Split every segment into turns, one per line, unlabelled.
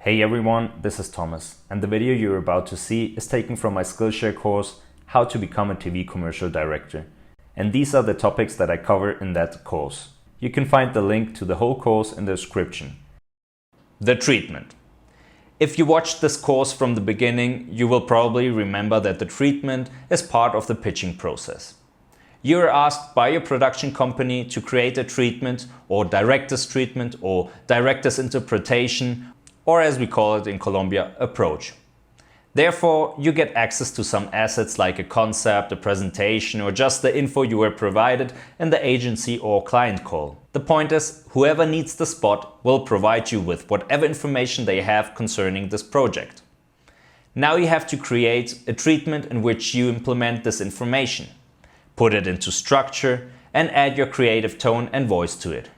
Hey everyone, this is Thomas, and the video you're about to see is taken from my Skillshare course, How to Become a TV Commercial Director. And these are the topics that I cover in that course. You can find the link to the whole course in the description. The treatment. If you watched this course from the beginning, you will probably remember that the treatment is part of the pitching process. You are asked by your production company to create a treatment or director's treatment or director's interpretation, or as we call it in Colombia, approach. Therefore, you get access to some assets like a concept, a presentation, or just the info you were provided in the agency or client call. The point is, whoever needs the spot will provide you with whatever information they have concerning this project. Now you have to create a treatment in which you implement this information, put it into structure, and add your creative tone and voice to it.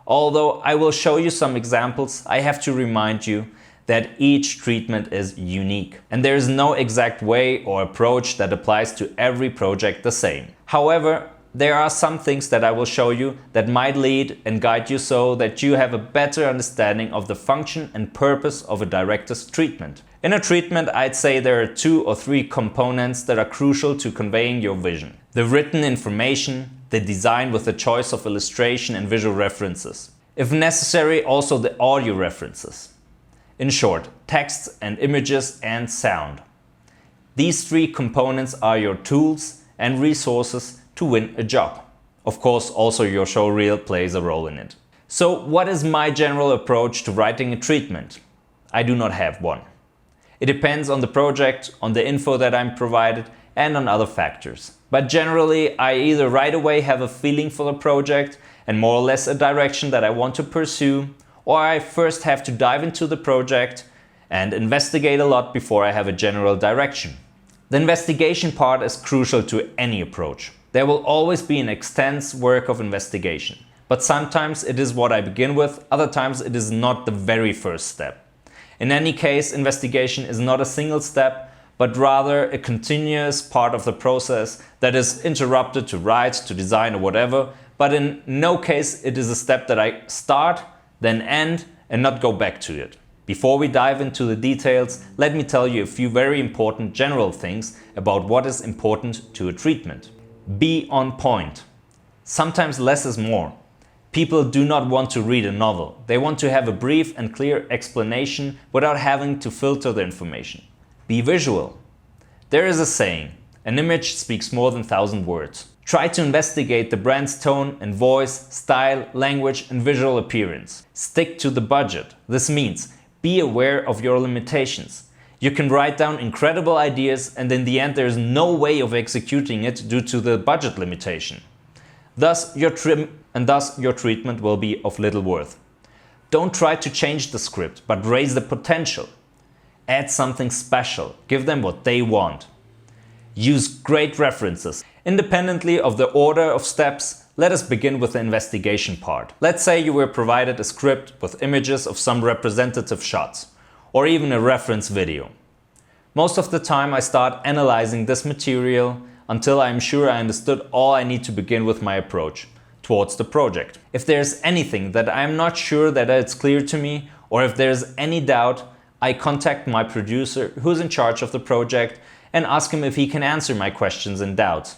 Although I will show you some examples, I have to remind you that each treatment is unique and there is no exact way or approach that applies to every project the same. However, there are some things that I will show you that might lead and guide you so that you have a better understanding of the function and purpose of a director's treatment. In a treatment, I'd say there are 2 or 3 components that are crucial to conveying your vision. The written information, the design with the choice of illustration and visual references. If necessary, also the audio references. In short, texts and images and sound. These 3 components are your tools and resources to win a job. Of course, also your showreel plays a role in it. So what is my general approach to writing a treatment? I do not have one. It depends on the project, on the info that I'm provided, and on other factors. But generally, I either right away have a feeling for the project and more or less a direction that I want to pursue, or I first have to dive into the project and investigate a lot before I have a general direction. The investigation part is crucial to any approach. There will always be an extensive work of investigation, but sometimes it is what I begin with, other times it is not the very first step. In any case, investigation is not a single step, but rather a continuous part of the process that is interrupted to write, to design or whatever, but in no case it is a step that I start, then end and not go back to it. Before we dive into the details, let me tell you a few very important general things about what is important to a treatment. Be on point. Sometimes less is more. People do not want to read a novel. They want to have a brief and clear explanation without having to filter the information. Be visual. There is a saying, an image speaks more than 1,000 words. Try to investigate the brand's tone and voice, style, language and visual appearance. Stick to the budget. This means be aware of your limitations. You can write down incredible ideas and in the end there is no way of executing it due to the budget limitation. Thus your treatment will be of little worth. Don't try to change the script, but raise the potential. Add something special. Give them what they want. Use great references. Independently of the order of steps, let us begin with the investigation part. Let's say you were provided a script with images of some representative shots, or even a reference video. Most of the time I start analyzing this material until I am sure I understood all I need to begin with my approach towards the project. If there's anything that I am not sure that it's clear to me, or if there's any doubt, I contact my producer who's in charge of the project and ask him if he can answer my questions and doubts.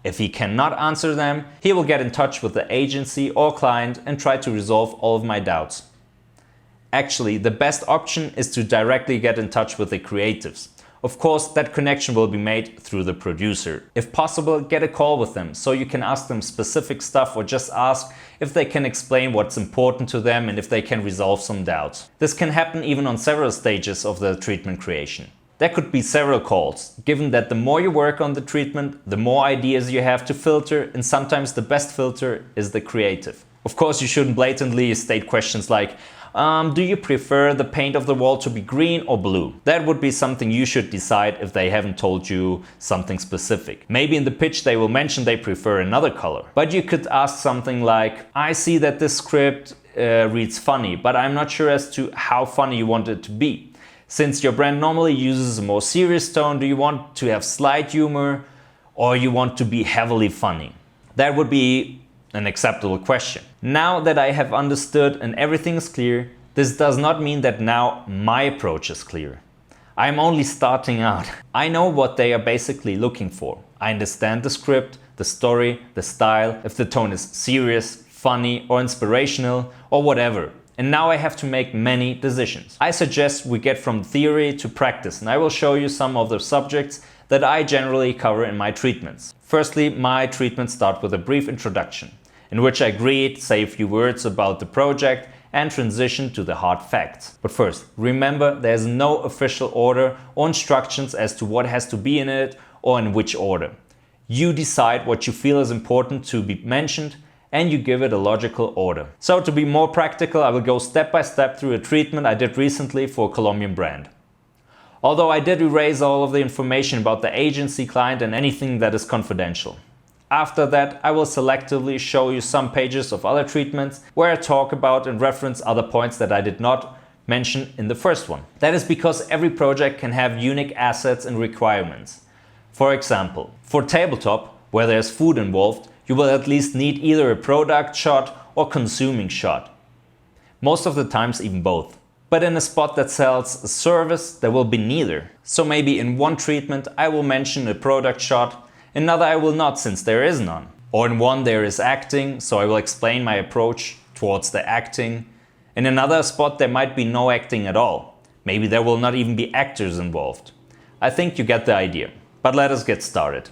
If he cannot answer them, he will get in touch with the agency or client and try to resolve all of my doubts. Actually, the best option is to directly get in touch with the creatives. Of course, that connection will be made through the producer. If possible, get a call with them so you can ask them specific stuff or just ask if they can explain what's important to them and if they can resolve some doubts. This can happen even on several stages of the treatment creation. There could be several calls, given that the more you work on the treatment, the more ideas you have to filter, and sometimes the best filter is the creative. Of course, you shouldn't blatantly state questions like, do you prefer the paint of the wall to be green or blue? That would be something you should decide if they haven't told you something specific. Maybe in the pitch they will mention they prefer another color. But you could ask something like, I see that this script reads funny, but I'm not sure as to how funny you want it to be. Since your brand normally uses a more serious tone, do you want to have slight humor or you want to be heavily funny? That would be an acceptable question. Now that I have understood and everything is clear, This does not mean that now my approach is clear. I am only starting out. I know what they are basically looking for. I understand the script, the story, the style, if the tone is serious, funny or inspirational or whatever. And now I have to make many decisions. I suggest we get from theory to practice, and I will show you some of the subjects that I generally cover in my treatments. Firstly, my treatments start with a brief introduction, in which I greet, say a few words about the project, and transition to the hard facts. But first, remember there is no official order or instructions as to what has to be in it or in which order. You decide what you feel is important to be mentioned and you give it a logical order. So to be more practical, I will go step by step through a treatment I did recently for a Colombian brand. Although I did erase all of the information about the agency, client and anything that is confidential. After that, I will selectively show you some pages of other treatments where I talk about and reference other points that I did not mention in the first one. That is because every project can have unique assets and requirements. For example, for tabletop, where there's food involved, you will at least need either a product shot or consuming shot. Most of the times even both. But in a spot that sells a service, there will be neither. So maybe in one treatment I will mention a product shot, another I will not since there is none. Or in one there is acting, so I will explain my approach towards the acting. In another spot there might be no acting at all. Maybe there will not even be actors involved. I think you get the idea. But let us get started.